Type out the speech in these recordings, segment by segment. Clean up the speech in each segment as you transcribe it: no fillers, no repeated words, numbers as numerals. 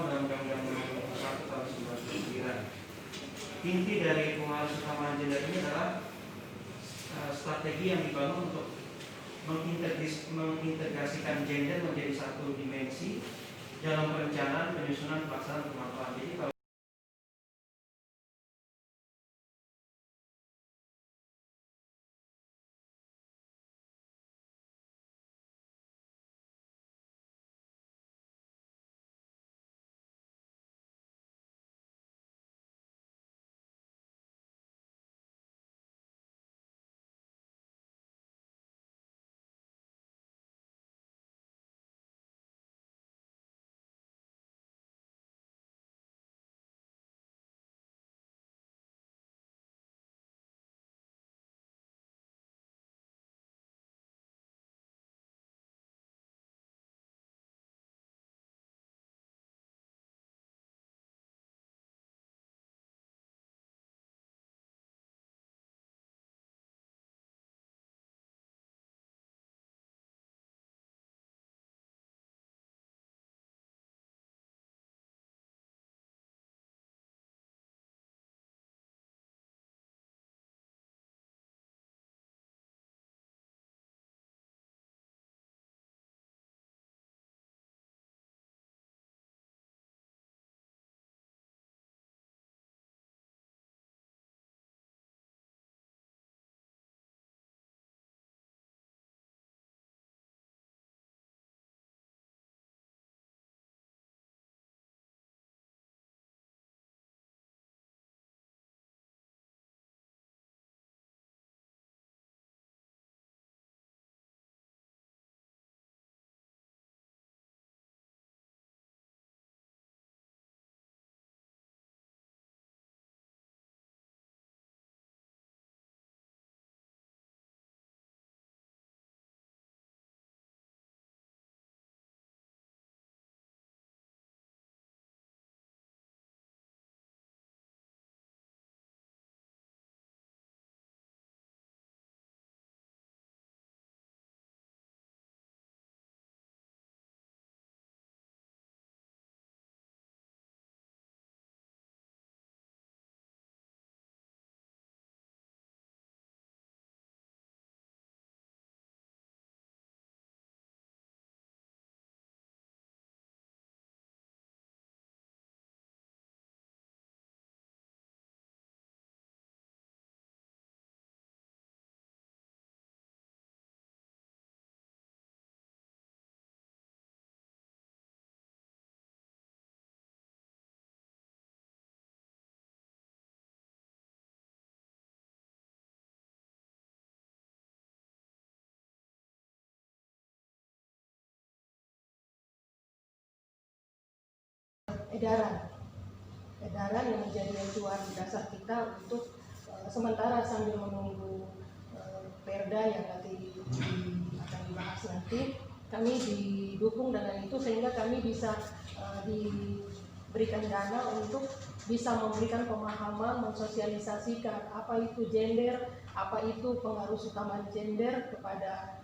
dan Undang-Undang Nomor 1 Tahun 1999. Inti dari penghalusan utama gender ini adalah strategi yang dibangun untuk mengintegrasikan gender menjadi satu dimensi dalam perencanaan, penyusunan, pelaksanaan, pemanfaatan. Jadi kalau edaran yang menjadi acuan dasar kita untuk sementara sambil menunggu perda yang nanti akan dibahas nanti, kami didukung dengan itu sehingga kami bisa diberikan dana untuk bisa memberikan pemahaman, mensosialisasikan apa itu gender, apa itu pengaruh utama gender kepada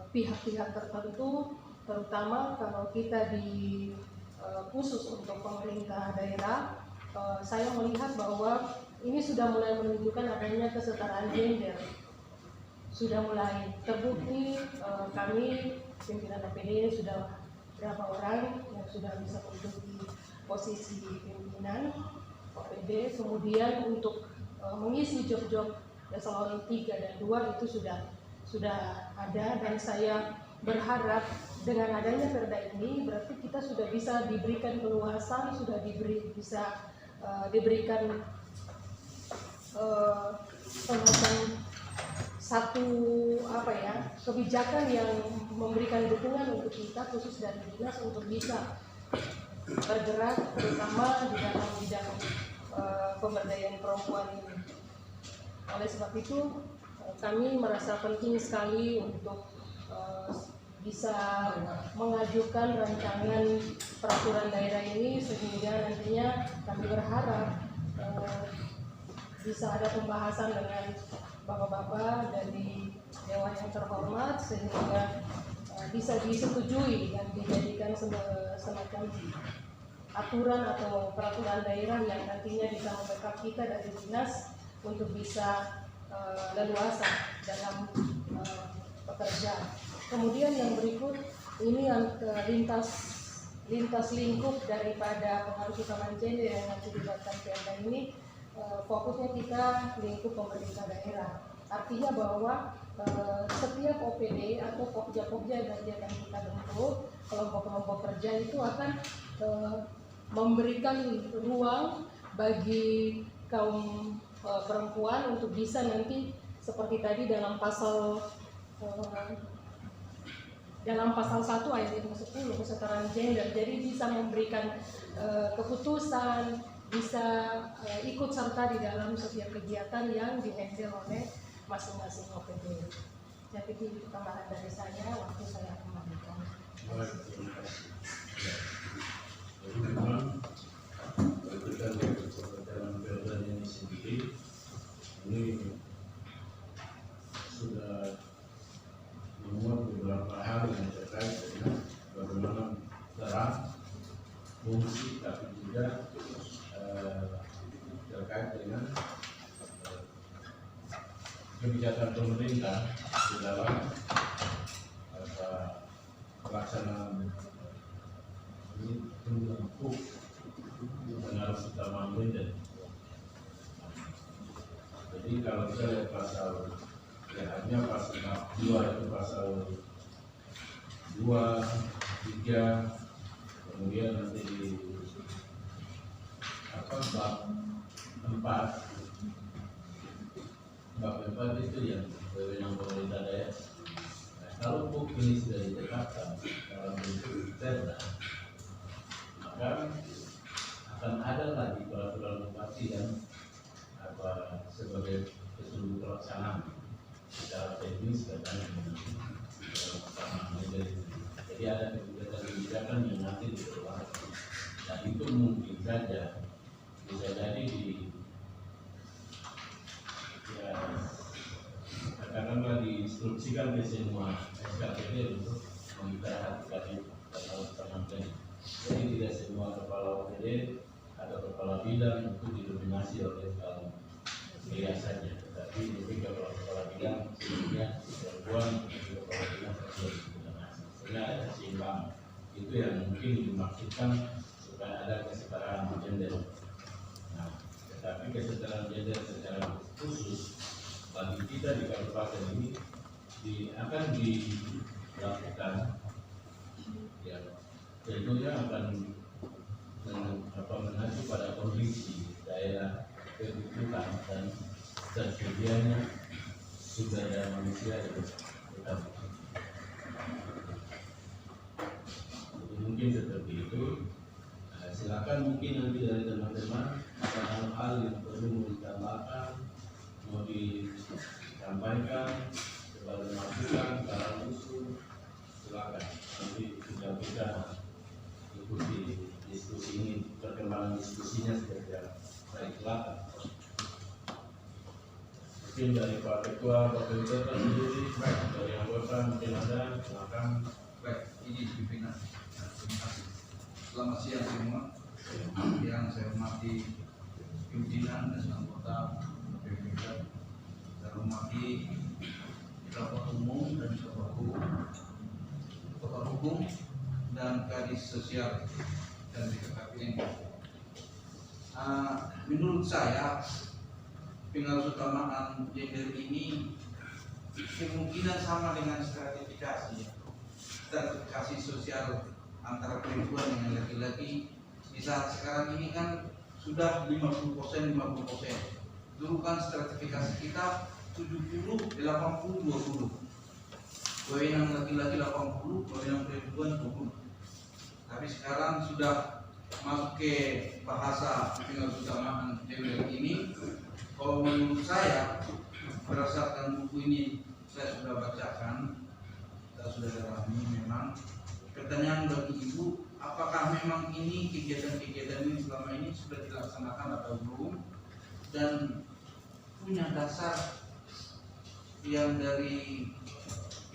pihak-pihak tertentu, terutama kalau kita di khusus untuk pemerintah daerah. Saya melihat bahwa ini sudah mulai menunjukkan adanya kesetaraan gender, sudah mulai terbukti. Kami pimpinan APD sudah berapa orang yang sudah bisa menduduki posisi pimpinan APD, kemudian untuk mengisi job-job eselon 3 dan 2 itu sudah ada, dan saya berharap dengan adanya perda ini berarti kita sudah bisa diberikan keluasan, sudah bisa diberikan semacam satu kebijakan yang memberikan dukungan untuk kita khusus dari dinas untuk bisa bergerak terutama di dalam bidang pemberdayaan perempuan ini. Oleh sebab itu kami merasa penting sekali untuk bisa mengajukan rancangan peraturan daerah ini sehingga nantinya kami berharap bisa ada pembahasan dengan bapak-bapak dari Dewan yang terhormat sehingga bisa disetujui dan dijadikan semacam aturan atau peraturan daerah yang nantinya bisa membackup kita dari dinas untuk bisa leluasa dalam pekerjaan. Kemudian yang berikut ini yang lintas lingkup daripada pengaruh utama gender yang nanti dilibatkan PMK ini, fokusnya kita lingkup pemerintah daerah. Artinya bahwa setiap OPD atau pokja-pokja yang kita bentuk, kelompok-kelompok kerja itu akan memberikan ruang bagi kaum perempuan untuk bisa nanti seperti tadi dalam pasal 1 ayat 10 kesetaraan gender, jadi bisa memberikan keputusan, bisa ikut serta di dalam setiap kegiatan yang dihandle oleh masing-masing OPD. Jadi itu tambahan dari saya, waktu saya kembalikan. Jadi memang berkaitan dengan pekerjaan PLN ini sendiri, ini sudah memuat beberapa hal yang terkait dengan bagaimana peran, fungsi, tapi juga terkait dengan kebijakan pemerintah di dalam pelaksanaan ini menempuh pengaruh utama gender. Jadi kalau kita lihat pasal hanya pasal 2 itu pasal 2, 3, kemudian nanti di bab 4 itu yang wewenang pemerintah daerah. Nah, kalau hukum ini sudah ditetapkan dalam bentuk perda, maka akan ada lagi peraturan bupati dan sebagai keseluruhan pelaksanaan secara teknis katanya jadi ada kebijakan yang nanti dikeluarkan, dan itu mungkin saja bisa jadi katakanlah diinstruksikan ke semua SKPD untuk memperhatikan teman-teman. Jadi tidak semua kepala OPD atau kepala bidang itu didominasi oleh kaum pria saja, tetapi lebih kepala bidang sebelumnya perempuan, kepala bidang didominasi. Sehingga ada seimbang. Itu yang mungkin dimaksudkan supaya ada kesetaraan gender. Nah, tetapi kesetaraan gender secara khusus bagi kita di kabupaten ini akan dilakukan, ya tentunya akan mengacu pada kondisi daerah kebutuhan dan tersedianya sumber daya manusia di kabupaten. Mungkin seperti itu. Silakan mungkin nanti dari teman-teman ada hal-hal yang perlu ditambahkan, mau disampaikan sebagai masukan, saran usul, silakan. Nanti kita ikuti diskusi ini, perkembangan diskusinya seperti apa. Baik, silakan. Mungkin dari Pak Ketua, Pak Ketua sendiri, dari anggota mungkin ada, silakan. Baik, ini pimpinan. Terima kasih. Selamat siang semua. Yang saya hormati pimpinan dan anggota PPK, saya hormati Ketua Umum dan Ketua Hukum dan Kadis Sosial dan BKKBN. Menurut saya pengaruh utamaan gender ini kemungkinan sama dengan stratifikasi sosial antara perempuan dengan laki-laki. Di saat sekarang ini kan sudah 50%. Dulu kan stratifikasi kita 70, 80, 20. Wewenang laki-laki 80, wewenang perempuan 20. Tapi sekarang sudah masuk ke bahasa pengaruh utamaan gender ini. Kalau menurut saya, berdasarkan buku ini saya sudah bacakan, saya sudah dalami, memang pertanyaan bagi Ibu, apakah memang ini kegiatan-kegiatan ini selama ini sudah dilaksanakan atau belum, dan punya dasar yang dari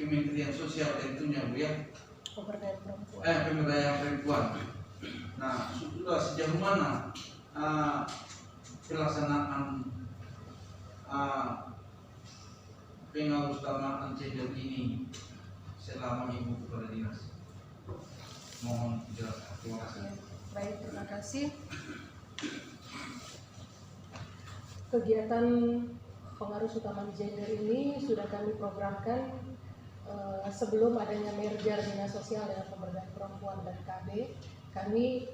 Kementerian Sosial tentunya Bu ya, Pemberdayaan perempuan. pemberdayaan perempuan. Nah, sudah sejauh mana pelaksanaan pengarusutamaan gender ini selama Ibu Kepala Dinas? Mohon dijelaskan. Terima kasih. Baik, terima kasih. Kegiatan pengarusutamaan gender ini sudah kami programkan sebelum adanya merger Dinas Sosial dengan Pemberdayaan Perempuan dan KB. Kami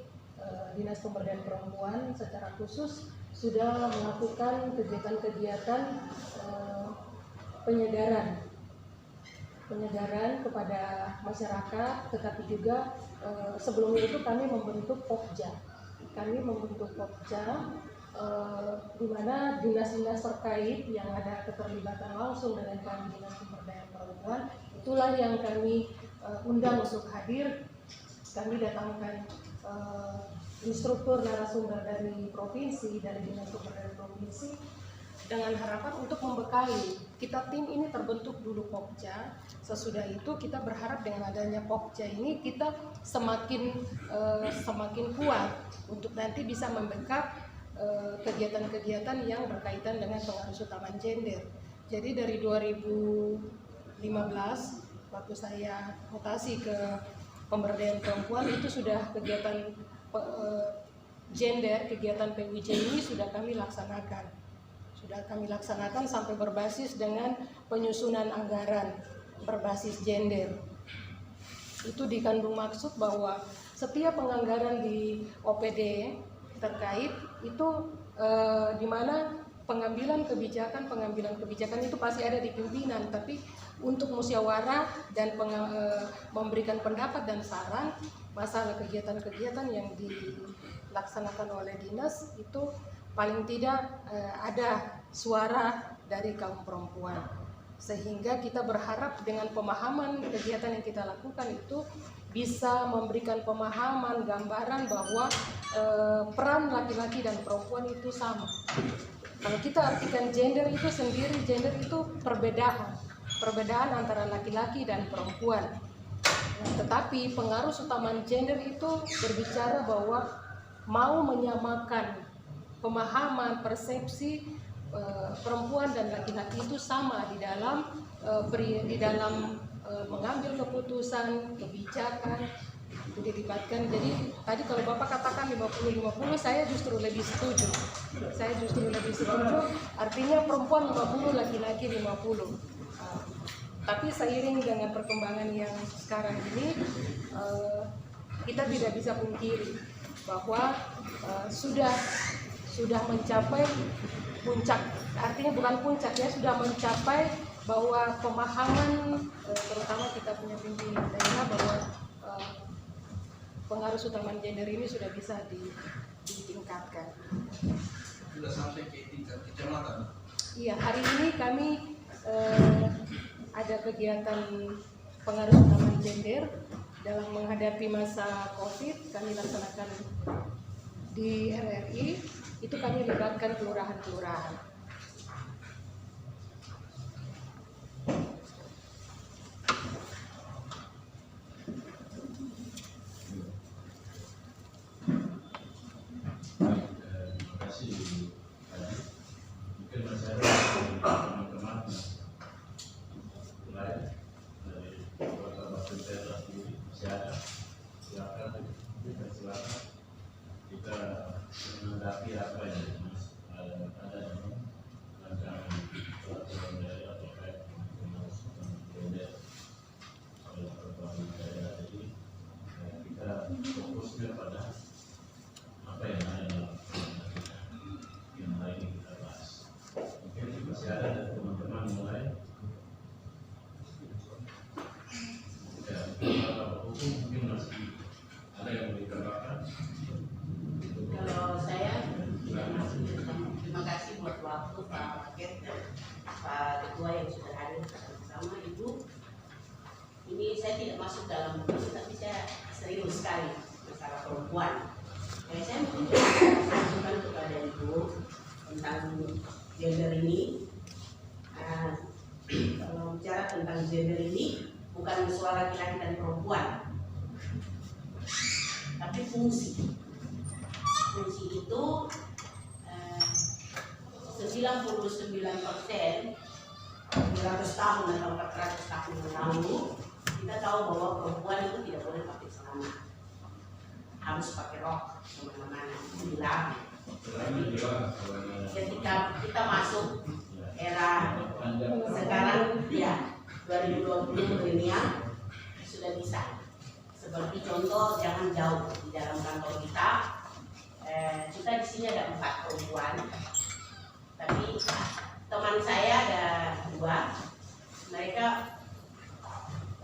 Dinas Pemberdayaan Perempuan secara khusus sudah melakukan kegiatan-kegiatan penyegaran kepada masyarakat, tetapi juga sebelumnya itu kami membentuk Pokja. Di mana dinas-dinas terkait yang ada keterlibatan langsung dengan kami Dinas Pemberdayaan Perempuan, itulah yang kami undang untuk hadir. Kami datangkan instruktur narasumber dari provinsi, dari Dinas Pemberdayaan Provinsi, dengan harapan untuk membekali. Tim ini terbentuk dulu Pokja. Sesudah itu kita berharap dengan adanya Pokja ini kita semakin kuat untuk nanti bisa membackup kegiatan-kegiatan yang berkaitan dengan pengarusutamaan gender. Jadi dari 2015 waktu saya mutasi ke pemberdayaan perempuan itu sudah kegiatan gender, kegiatan PUJ ini sudah kami laksanakan sampai berbasis dengan penyusunan anggaran berbasis gender. Itu dikandung maksud bahwa setiap penganggaran di OPD terkait itu di mana pengambilan kebijakan itu pasti ada di pimpinan, tapi untuk musyawarah dan memberikan pendapat dan saran masalah kegiatan-kegiatan yang dilaksanakan oleh dinas itu paling tidak ada suara dari kaum perempuan, sehingga kita berharap dengan pemahaman kegiatan yang kita lakukan itu bisa memberikan pemahaman, gambaran bahwa peran laki-laki dan perempuan itu sama. Kalau kita artikan gender itu sendiri, gender itu perbedaan antara laki-laki dan perempuan. Tetapi pengarusutamaan gender itu berbicara bahwa mau menyamakan pemahaman, persepsi perempuan dan laki-laki itu sama di dalam mengambil keputusan, kebijakan, dilibatkan. Jadi tadi kalau Bapak katakan 50-50, saya justru lebih setuju. Artinya perempuan 50, laki-laki 50. Tapi seiring dengan perkembangan yang sekarang ini, kita tidak bisa pungkiri bahwa sudah mencapai puncak. Artinya bukan puncak ya, sudah mencapai bahwa pemahaman terutama kita punya pimpinan daerah bahwa pengarusutamaan gender ini sudah bisa ditingkatkan. Sudah sampai ke tingkat kecamatan. Iya, hari ini kami ada kegiatan pengarusutamaan gender dalam menghadapi masa COVID. Kami laksanakan di RRI, itu kami libatkan kelurahan-kelurahan. Menanggapi apa yang ada dalam rancangan peraturan daerah terkait pengarusutamaan gender oleh peraturan daerah. Jadi kita fokusnya pada apa yang ada dalam yang hari ini kita bahas. Mungkin masih ada dari teman-teman yang lain. Ya, kalau hukum mungkin masih ada yang mau ditambahkan. Kalau saya terima kasih buat waktu Pak Wakil, Pak Ketua yang sudah hadir bersama Ibu. Ini saya tidak masuk dalam itu, tapi saya serius sekali masalah perempuan. Saya menunjukkan kepada Ibu tentang gender ini. Kalau bicara tentang gender ini bukan soal laki-laki dan perempuan. tapi fungsi itu 99% 200 tahun atau 400 tahun yang lalu kita tahu bahwa perempuan itu tidak boleh pakai celana, harus pakai rok kemana-mana, dilarang. Ketika kita masuk era sekarang ya 2020 milenial sudah bisa. Seperti contoh, jangan jauh di dalam kantor kita. Kita di sini ada 4 perempuan, tapi teman saya ada 2. Mereka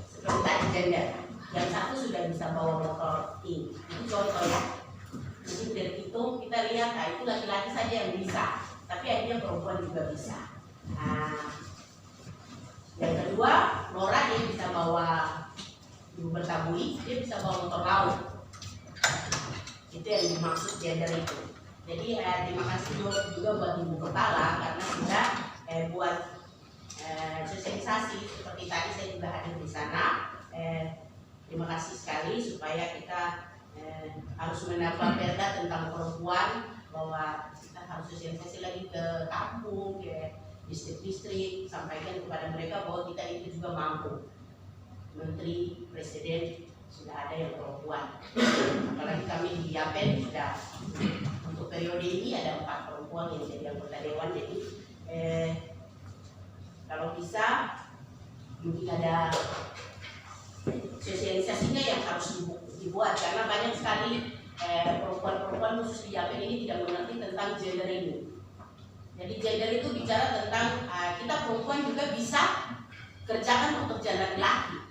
seperti tadi gender. Yang satu sudah bisa bawa motor ini. Itu contoh ya. Jadi dari itu kita lihat, nah itu laki-laki saja yang bisa, tapi akhirnya perempuan juga bisa. Nah, yang kedua, Nora dia bisa bawa ibu bertabui, dia bisa bawa motor laut. Itu yang dimaksud gender itu. Jadi terima kasih juga buat ibu kepala karena sudah buat sosialisasi seperti tadi saya juga hadir di sana. Terima kasih sekali supaya kita harus mendapat perda tentang perempuan, bahwa kita harus sosialisasi lagi ke kampung, ke distrik-distrik, sampaikan kepada mereka bahwa kita itu juga mampu. Menteri, Presiden sudah ada yang perempuan, apalagi kami di Yapen sudah untuk periode ini ada 4 perempuan yang jadi anggota dewan. Jadi kalau bisa mungkin ada sosialisasinya yang harus dibuat, karena banyak sekali perempuan-perempuan khusus di Yapen ini tidak mengerti tentang gender ini. Jadi gender itu bicara tentang kita perempuan juga bisa kerjakan pekerjaan laki-laki.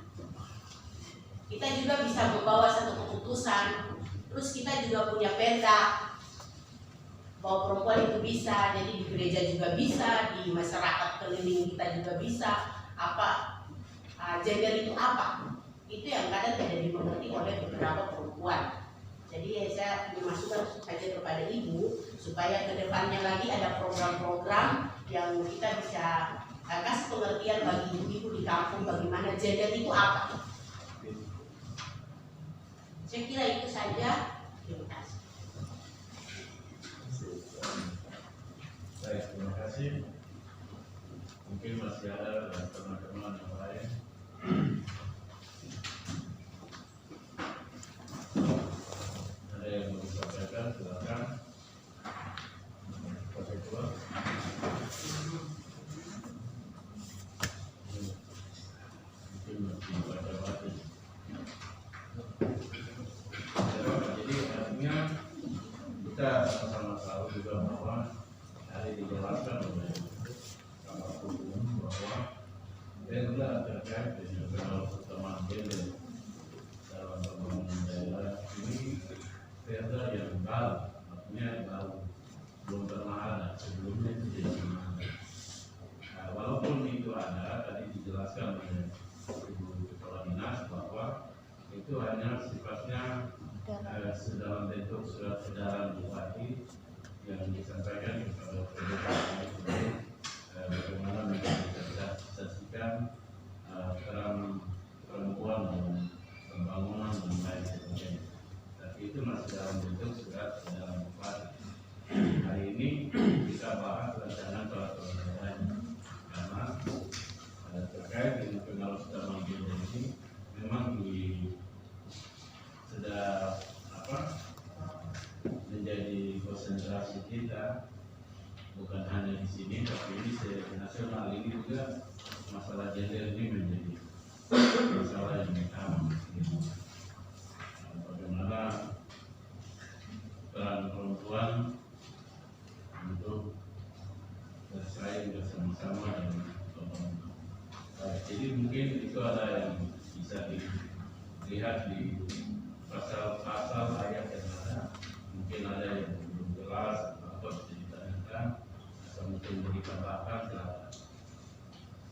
Kita juga bisa membawa satu keputusan. Terus kita juga punya perda bahwa perempuan itu bisa. Jadi di gereja juga bisa, di masyarakat keliling kita juga bisa. Apa gender itu apa? Itu yang kadang tidak dimengerti oleh beberapa perempuan. Jadi saya memasukkan saja kepada ibu supaya kedepannya lagi ada program-program yang kita bisa kasih pengertian bagi ibu-ibu di kampung bagaimana gender itu apa. Saya kira itu saja. Terima kasih. Baik, terima kasih. Mungkin masih ada teman-teman yang lain. Ada yang mau disampaikan, silakan. Pak Ketua. Mungkin masih baca-baca. Jadi artinya kita sama-sama tahu juga bahwa hari dijelaskan oleh Bapak Hukum bahwa perda terkait dengan pengawasan gender dalam pembangunan daerah ini perda yang baru, artinya baru, belum pernah ada sebelumnya, itu tidak pernah ada. Nah, walaupun itu ada, tadi dijelaskan oleh Ibu Kepala Dinas bahwa itu hanya sifatnya dalam bentuk surat edaran bupati yang disampaikan kepada Presiden bagaimana mengintegrasikan peran perempuan dalam pembangunan dan lain sebagainya. Tapi itu masih dalam bentuk surat edaran bupati. Hari ini kita bahas rancangan peraturan daerah karena terkait dengan pengawasan gender ini memang sudah menjadi konsentrasi kita, bukan hanya di sini tapi ini nasional. Ini juga masalah gender ini menjadi masalah yang utama. Bagaimana peran perempuan untuk bersaing bersama-sama dengan pemerintah. Jadi mungkin itu ada yang bisa dilihat di pasal-pasal ayat yang ada, mungkin ada yang belum jelas atau bisa ditanyakan atau mungkin mau ditambahkan, silakan.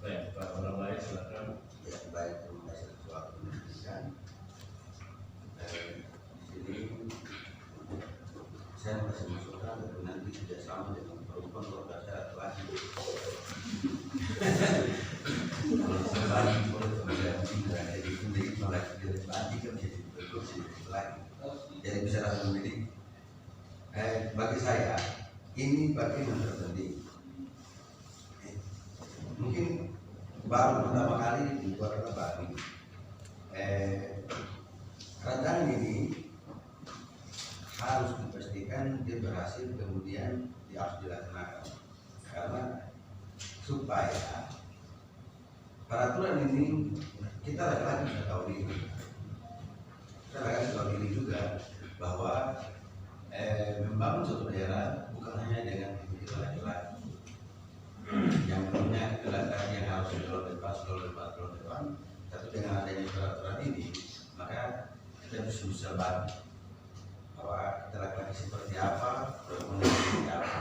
Baik, Pak orang lain silakan. Ya, baik, terima kasih Ketua Pendidikan. Di sini saya masih masukkan tapi nanti tidak sama dengan perempuan kalau nggak saya laki. Kalau sebalik boleh kemudian tidak ada di sini malah jadi laki kan jadi berkursi lagi. jadi bisa langsung memilih. Bagi saya ini bagian yang terpenting. Mungkin baru pertama kali dibuat oleh Bali. Rancangan ini harus dipastikan dia berhasil, kemudian dia harus dilaksanakan, karena supaya peraturan ini kita laki-laki bisa tahu diri, kita laki-laki tahu diri juga bahwa membangun suatu daerah bukan hanya dengan kita laki-laki yang punya laki-laki yang harus selalu depan, tapi dengan adanya peraturan ini maka kita bisa bantu bahwa kita laki-laki seperti apa, perempuan seperti apa.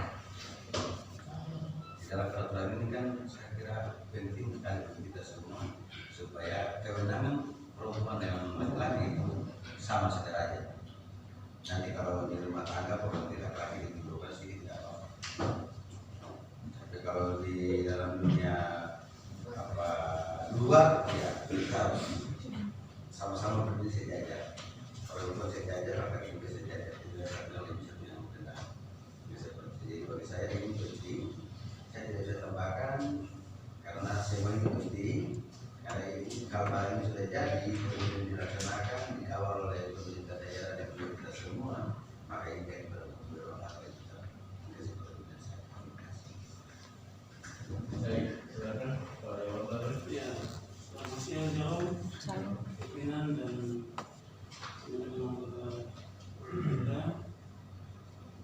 Di dalam peraturan ini kan saya kira penting sekali bagi kita semua supaya kewenangan perempuan dengan laki-laki itu sama sederajat. Nanti kalau di rumah tangga perempuan laki-laki ditidurkan sedikit tidak apa-apa. Tapi kalau di dalam dunia luar ya kita harus sama-sama berdiri sejajar. Perempuan sejajar, laki-laki juga sejajar. Tidak ada yang bisa bilang benar. Seperti bagi saya ini penting. Saya tidak bisa tambahkan karena semua ini penting. Karena ini kalau ini sudah jadi kemudian dilaksanakan dikawal oleh pemerintah daerah dan kita semua, maka ini akan bermanfaat bagi kita. Baik, silakan Pak Dewan. Ya, selamat siang jauh pimpinan dan teman-teman.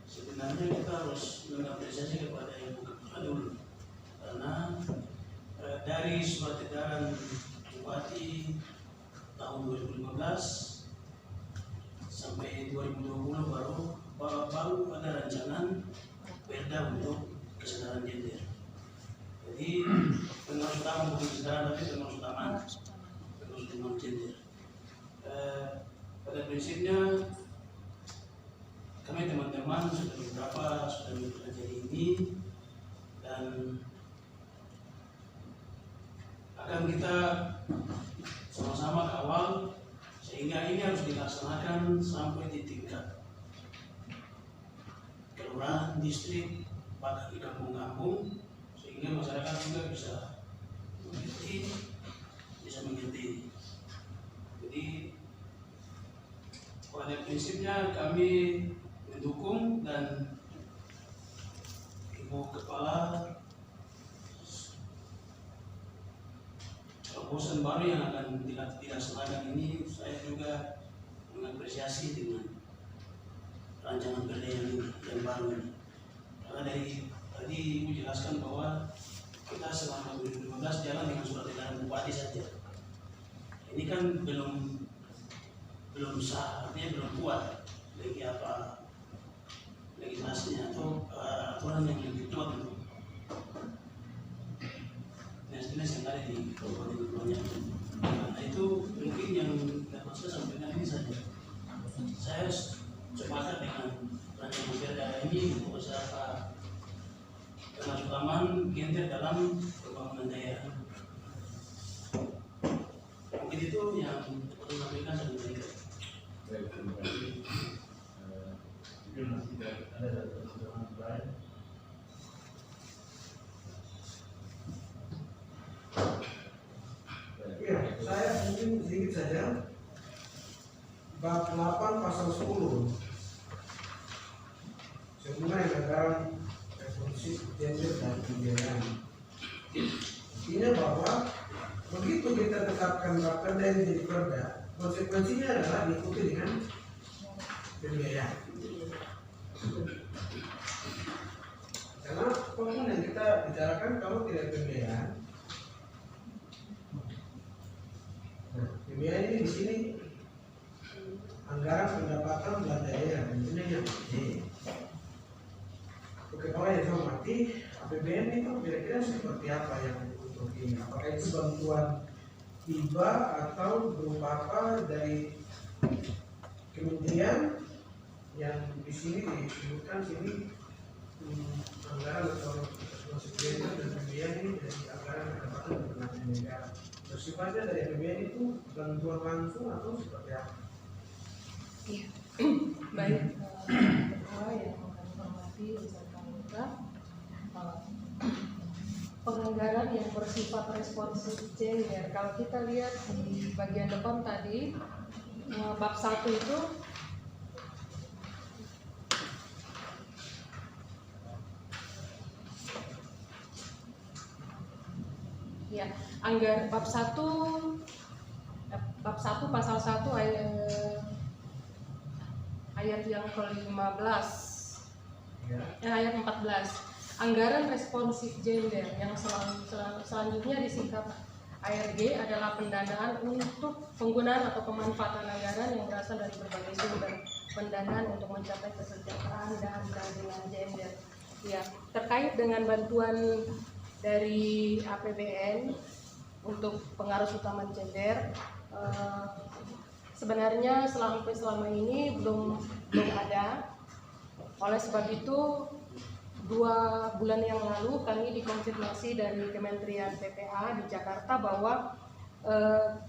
Sebenarnya kita harus mengapresiasi kepada Ibu Ketua dulu, karena dari surat edaran Bupati tahun 2015 sampai 2020 baru ada rancangan perda untuk kesadaran gender. Jadi pengaruh utama bukan kesadaran tapi pengaruh utama gender. Pada prinsipnya kami teman-teman sudah mempelajari ini dan akan kita sama-sama kawal sehingga ini harus dilaksanakan sampai di tingkat kelurahan, distrik, bahkan di kampung-kampung, sehingga masyarakat juga bisa mengerti. Jadi pada prinsipnya kami mendukung dan Ibu Kepala proposan baru yang akan dilaksanakan ini saya juga mengapresiasi dengan rancangan perda yang baru ini. Karena dari tadi Ibu jelaskan bahwa kita selama 2015 jalan dengan surat edaran Bupati saja. Ini kan belum sah, artinya belum kuat lagi apa legislasinya atau aturan yang lebih kuat untuk jenis yang ada di kabupaten. Nah itu mungkin yang dapat saya sampaikan ini saja. Saya sepakat dengan rancangan perda ini untuk beberapa keutamaan gender dalam pembangunan daerah. Mungkin itu yang saya sampaikan sebelumnya. Baik, terima kasih. Mungkin masih ada pertanyaan lain. Ya, saya mungkin sedikit saja. Bab 8 pasal 10 semua yang dalam responsif gender dan pembiayaan. Intinya bahwa begitu kita tetapkan bab perda ini jadi perda, konsekuensinya adalah diikuti dengan pembiayaan. Karena apapun yang kita bicarakan kalau tidak pembiayaan, pembiayaan ini di sini anggaran pendapatan belanja daerah, tentunya yang penting. Oke, kalau yang saya mati, APBN itu kira-kira seperti apa yang untuk ini? Apakah itu bantuan hibah atau berupa apa dari kementerian yang di sini disebutkan sini anggaran atau konstitusi dan pembiayaan ini dari anggaran pendapatan belanja negara. Bersifatnya dari APBN itu bantuan langsung atau seperti apa? Iya. Baik, Ketua yang kami hormati beserta anggota, penganggaran yang bersifat responsif gender. Kalau kita lihat di bagian depan tadi, bab 1 itu ya, bab 1 pasal 1 ayat yang ke-15 ayat 14, anggaran responsif gender yang selanjutnya disingkat ARG adalah pendanaan untuk penggunaan atau pemanfaatan anggaran yang berasal dari berbagai sumber pendanaan untuk mencapai kesejahteraan dan keadilan gender. Ya, terkait dengan bantuan dari APBN untuk pengaruh utama gender, sebenarnya selama ini belum ada. Oleh sebab itu 2 bulan yang lalu kami dikonfirmasi dari Kementerian PPA di Jakarta bahwa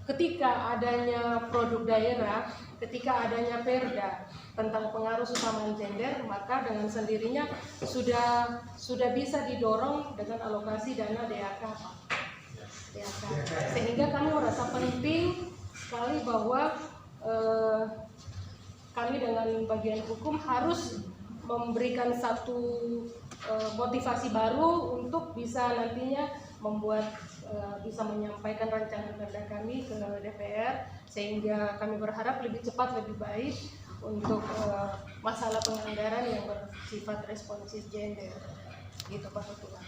ketika adanya produk daerah, ketika adanya perda tentang pengaruh utama gender, maka dengan sendirinya sudah bisa didorong dengan alokasi dana DAK. Sehingga kami merasa penting sekali bahwa kami dengan bagian hukum harus memberikan satu motivasi baru untuk bisa nantinya bisa menyampaikan rancangan perda kami ke DPR, sehingga kami berharap lebih cepat lebih baik untuk masalah penganggaran yang bersifat responsif gender. Gitu Pak Ketua.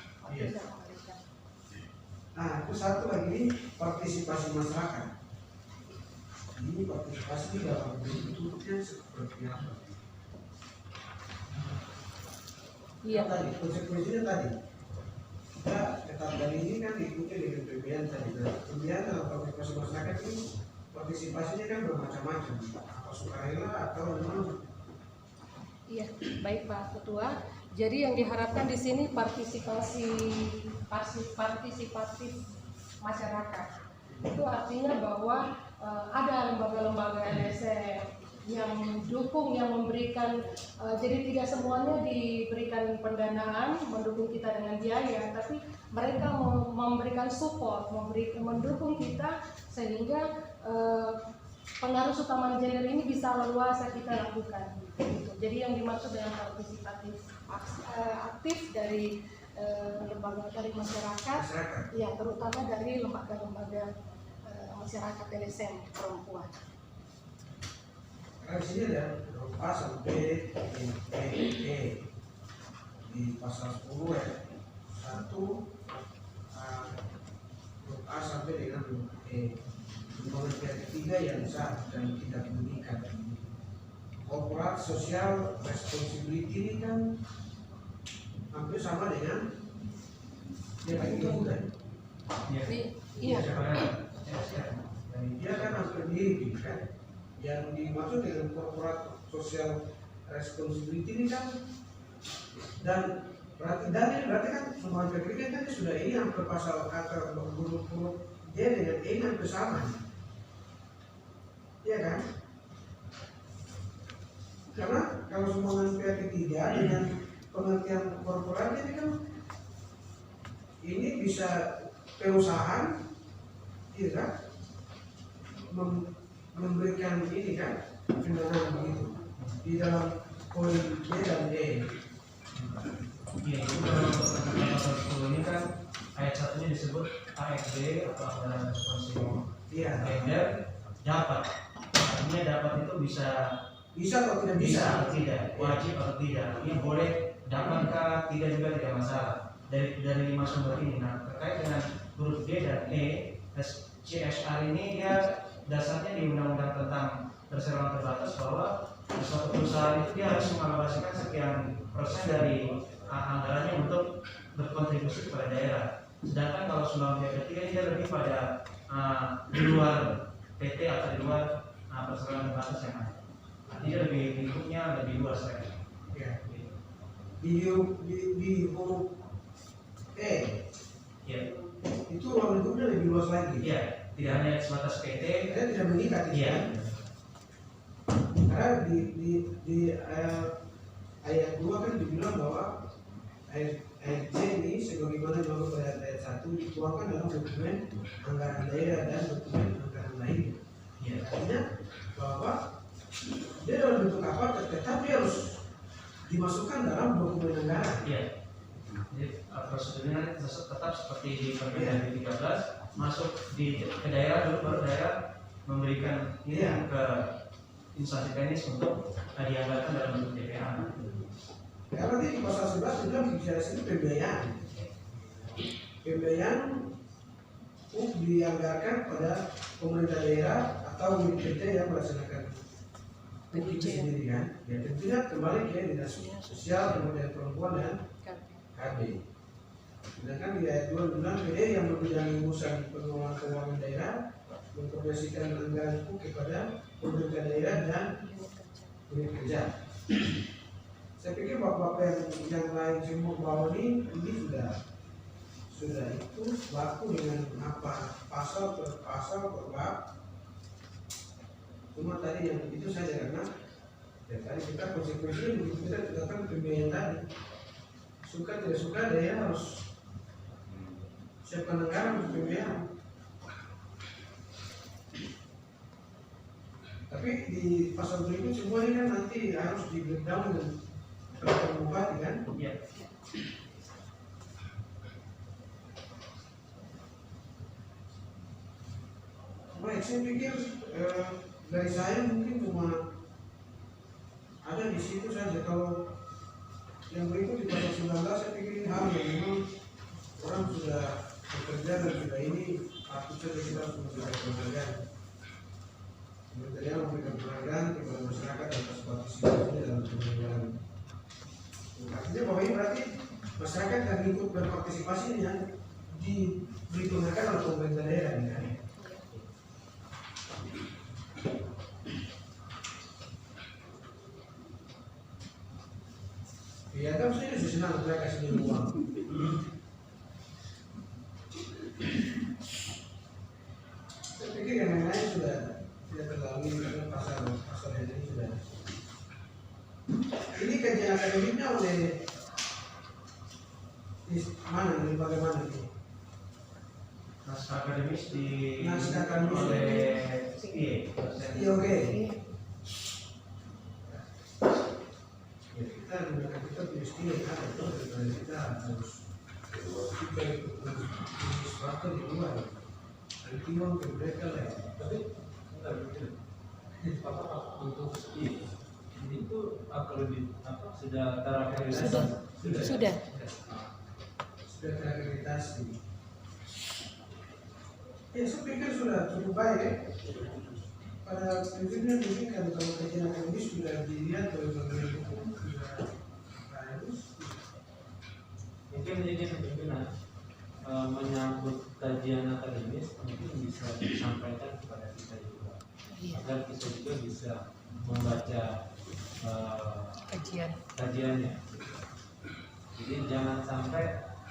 Nah, itu satu lagi partisipasi masyarakat. Ini partisipasi dalam bentuknya seperti apa? Iya. Tadi konsekuensinya tadi kita tetapkan ini kan diikuti dengan PBN tadi. PBN dalam partisipasi masyarakat ini partisipasinya kan bermacam-macam, apa sukarela atau memang. Iya, baik Pak Ketua. Jadi yang diharapkan di sini partisipatif masyarakat. Itu artinya bahwa ada lembaga-lembaga LSM yang mendukung, yang memberikan, jadi tidak semuanya diberikan pendanaan, mendukung kita dengan biaya, tapi mereka memberikan support, mendukung kita sehingga pengaruh utama gender ini bisa leluasa kita lakukan. Gitu. Jadi yang dimaksud dengan partisipatif aktif dari lembaga dari masyarakat, ya terutama dari lembaga-lembaga masyarakat LSM perempuan. Di sini ada A sampai E di pasal 10 ya, 1 A sampai dengan E. Pengertian ketiga yang sah dan tidak mengikat. Corporate social responsibility ini kan hampir sama dengan dia lagi udah. Iya. Dia kan hampir mirip kan. Yang dimaksud dengan corporate social responsibility ini kan, dan berarti kan semua PPK kan sudah ini hampir pasal kata huruf dia dengan E hampir sama, iya kan? Karena kalau sumbangan pihak ketiga dengan pengertian korporat ini kan ini bisa perusahaan, iya kan? Memberikan ini kan pendanaan begitu di dalam poin B dan D. Iya, itu kalau pasal 10 ini kan ayat 1-nya disebut AFD atau anggaran responsif gender dapat. Artinya dapat itu bisa atau tidak bisa atau tidak, wajib atau tidak. Ini boleh dapatkah, tidak juga tidak masalah. Dari 5 sumber ini. Nah, terkait dengan huruf D dan E, CSR ini dia dasarnya di undang-undang tentang perseroan terbatas bahwa suatu perusahaan itu dia harus mengalokasikan sekian persen dari anggarannya untuk berkontribusi kepada daerah. Sedangkan kalau sumbangan pihak ketiga dia lebih pada di luar PT atau di luar perseroan terbatas yang ada. Artinya lebih lingkupnya lebih luas lagi. Ya. Di huruf E, ya. Itu ruang lingkupnya lebih luas lagi. Iya. Tidak hanya sebatas PT, kita tidak mengikat. Iya. Karena di ayat 2 kan dibilang bahwa ayat C ini sebagaimana dilakukan pada ayat 1 dituangkan dalam dokumen anggaran daerah dan dokumen anggaran lainnya. Iya. Artinya bahwa dia dalam bentuk apa tetap dia harus dimasukkan dalam dokumen anggaran. Iya. Jadi prosedurnya tetap seperti di Permendagri 13, masuk ke daerah dulu, baru daerah memberikan ini ke instansi teknis untuk dianggarkan dalam bentuk DPA. Karena di pasal 11 sudah bicara sini pembiayaan. Pembiayaan dianggarkan pada pemerintah daerah atau unit kerja yang melaksanakan itu sendiri kan. Ya tentunya kembali ke dinas sosial, pemberdayaan perempuan dan KB. Sedangkan di ayat 2 bilang PD yang membidangi urusan pengelolaan keuangan daerah mengkoordinasikan anggaran itu kepada pemerintah daerah dan unit kerja. Saya pikir bapak-bapak yang lain semua bawah ini sudah itu baku dengan apa pasal per bab. Cuma tadi yang itu saja karena ya tadi kita konsekuensinya begitu kita tetapkan pembiayaan tadi. Suka tidak suka daerah harus siapkan anggaran untuk pembiayaan. Tapi di pasal berikut semua ini kan nanti harus di breakdown dengan peraturan bupati kan? Iya. Baik, saya pikir dari saya mungkin cuma ada di situ saja. Kalau yang berikut di pasal 19 saya pikir ini hal yang memang orang sudah bekerja dan sudah ini aku saja kita harus memberikan penghargaan. Kementerian memberikan penghargaan kepada masyarakat atas partisipasinya dalam penyelenggaraan. Artinya bahwa ini berarti masyarakat yang ikut berpartisipasi ini yang diberi penghargaan oleh pemerintah daerah ini kan. Ya kan saya sudah senang mereka kasih dia uang. Saya pikir yang lain sudah tidak terlalu karena pasal ini sudah. Ini kajian akademiknya oleh di mana nih bagaimana nih? Naskah akademis oleh oke. Kita gunakan kita punya skill kan itu daripada kita harus kita sesuatu di luar nanti uang ke mereka lah tapi enggak begitu Untuk ini tuh kalau sudah terakreditasi Sudah. terakreditasi. Ya saya pikir sudah cukup baik ya. Pada prinsipnya mungkin kalau kajian akademis sudah dilihat oleh bagian hukum sudah bagus. mungkin ini pimpinan menyangkut kajian akademis mungkin bisa disampaikan kepada kita juga agar kita juga bisa membaca kajiannya. Jadi jangan sampai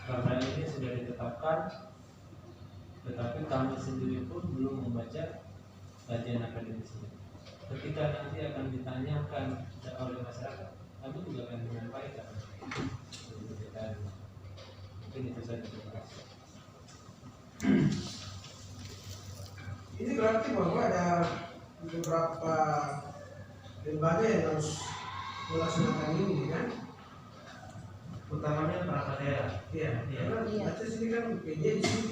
karena ini sudah ditetapkan tetapi kami sendiri pun belum membaca kajian akademisnya. Ketika nanti akan ditanyakan oleh masyarakat, kami juga akan menyampaikan. Mungkin itu saja. Terima kasih. Ini berarti bahwa ada beberapa lembaga yang harus melaksanakan ini kan? utamanya perangkat daerah. Iya. Karena baca sini kan PJ di sini.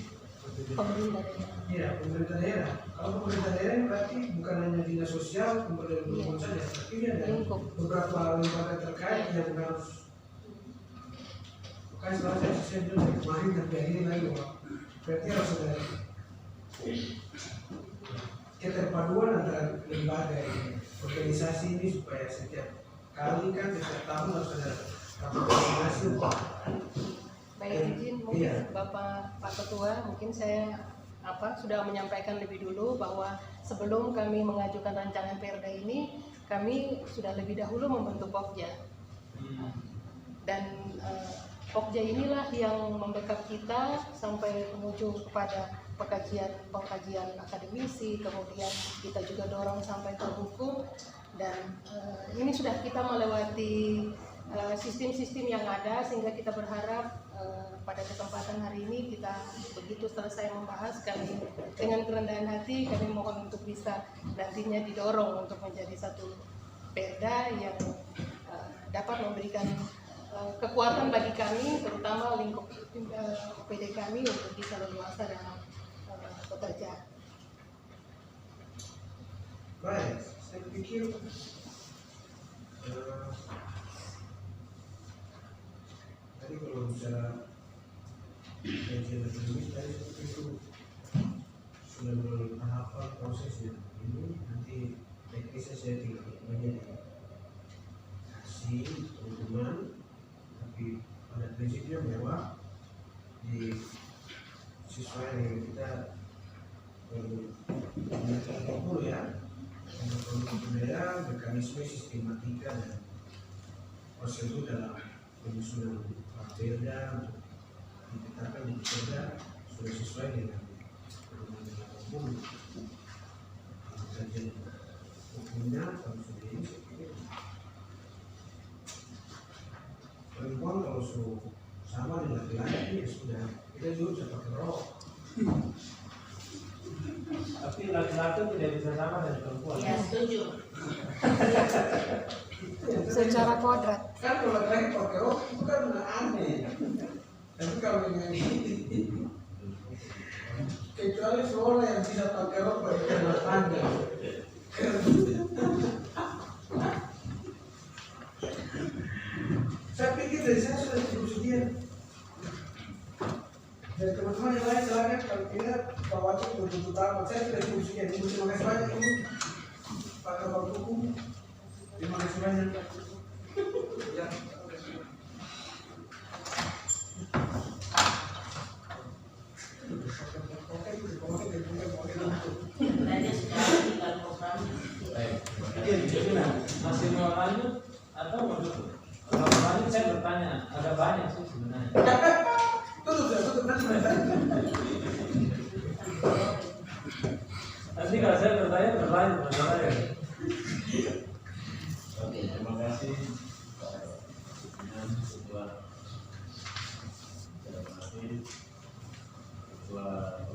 Pemerintah daerah. Iya, pemerintah daerah. Kalau pemerintah daerah ini berarti bukan hanya dinas sosial, pemberdayaan perempuan saja, tapi ada beberapa lembaga terkait yang harus. Kan setelah saya bilang dari kemarin dan dari ini lagi bahwa berarti harus ada keterpaduan antara lembaga ini, organisasi ini supaya setiap kali kan setiap tahun harus ada rapat koordinasi. Baik, izin mungkin Bapak Pak Ketua, mungkin saya sudah menyampaikan lebih dulu bahwa sebelum kami mengajukan rancangan Perda ini, kami sudah lebih dahulu membentuk Pokja. Dan Pokja inilah yang membackup kita sampai menuju kepada pengkajian akademisi, kemudian kita juga dorong sampai ke hukum Dan ini sudah kita melewati sistem-sistem yang ada, sehingga kita berharap pada kesempatan hari ini kita begitu selesai membahas, kami dengan kerendahan hati kami mohon untuk bisa nantinya didorong untuk menjadi satu perda yang dapat memberikan kekuatan bagi kami, terutama lingkup PD kami untuk bisa leluasa dalam bekerja. Baik, saya pikir tadi kalau bicara kajian ekonomi tadi seperti itu sudah bertahapan prosesnya. Ini nanti teknisnya saya tinggal banyak kasih teman-teman, tapi pada prinsipnya bahwa di siswa yang kita mengukur ya, untuk daerah, mekanisme sistematika dan prosedur dalam penyusunan perda untuk ditetapkan di perda sudah sesuai dengan perundang-undang umum. Kajian hukumnya kalau sudah ini saya pikir perempuan kalau sama dengan laki-laki ya sudah, kita juga bisa pakai rok. Tapi laki-laki tidak bisa sama dengan perempuan. Ya, setuju. Secara kodrat. Kan kalau laki-laki pakai rok itu kan aneh. Tapi kalau yang ini kecuali seorang yang bisa pakai rok pakai celana panjang. Saya pikir dari saya sudah cukup sekian. Dan teman-teman yang lain silakan kalau tidak Pak Wakil untuk tamat. Saya sudah cukup sekian. Terima kasih banyak Ibu Pak Kabar Hukum. Terima kasih banyak. Tanya sekarang tinggal program. Masih mau lanjut atau mau tutup? Kalau mau lanjut saya bertanya, agak banyak sih sebenarnya. Tutup nanti. Nanti kalau saya bertanya berlanjut masalahnya. Oke, terima kasih Ketua Ketua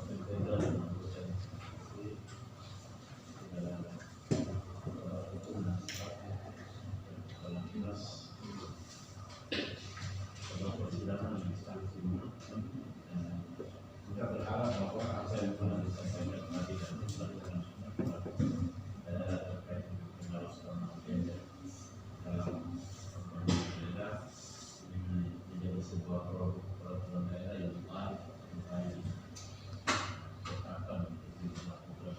Pemerintah dan anggota hukum dan kepala dinas kepala persidangan instansi kita berharap bahwa apa yang pernah disampaikan tadi dan disampaikan terkait dengan pengawasan agenda dalam daerah ini menjadi sebuah peraturan daerah yang baik akan dilakukan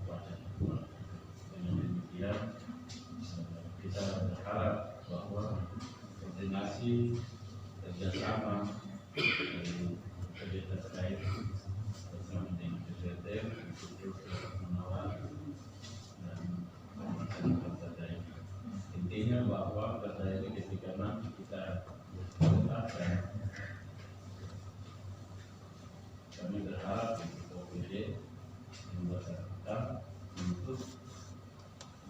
pada dengan demikian kita berharap bahwa koordinasi kerjasama dari kerja terkait bersama dengan PPT untuk mengawal dan melaksanakan perda ini. Intinya bahwa perda ini ketika nanti kita tetapkan, kami berharap untuk OPD yang bersangkutan untuk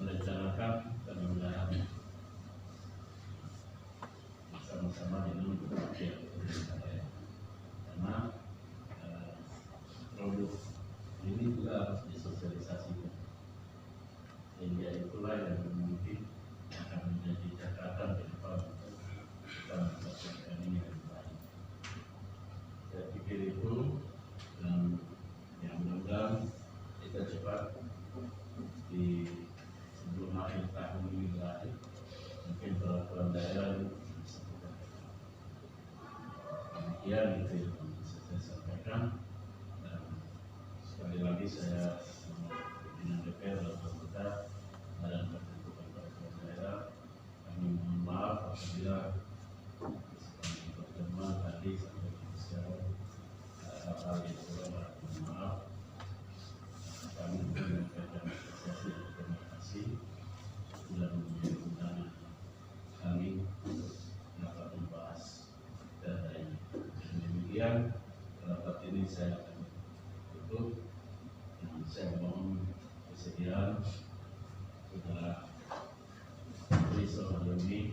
merencanakan penggunaan bersama-sama dengan pihak pemerintah daerah. Karena produk ini juga harus disosialisasikan, sehingga itulah yang mungkin akan menjadi catatan ke depan untuk kita melaksanakan ini dengan baik. Saya pikir itu, dan yang mudah-mudahan kita cepat di sebelum akhir tahun ini berakhir, mungkin peraturan daerah itu demikian itu yang bisa saya sampaikan. Dan sekali lagi saya pimpinan DPR dan anggota Badan Pertentuan Peraturan Daerah, kami mohon maaf apabila sepanjang pertemuan tadi sampai sekarang hal-hal yang kurang, mohon maaf. Kami menyampaikan apresiasi dan terima kasih sudah menjadi undangan kami untuk dapat membahas data ini. Dan demikian rapat ini saya akan tutup dan saya mohon kesediaan saudara Rizal Alumni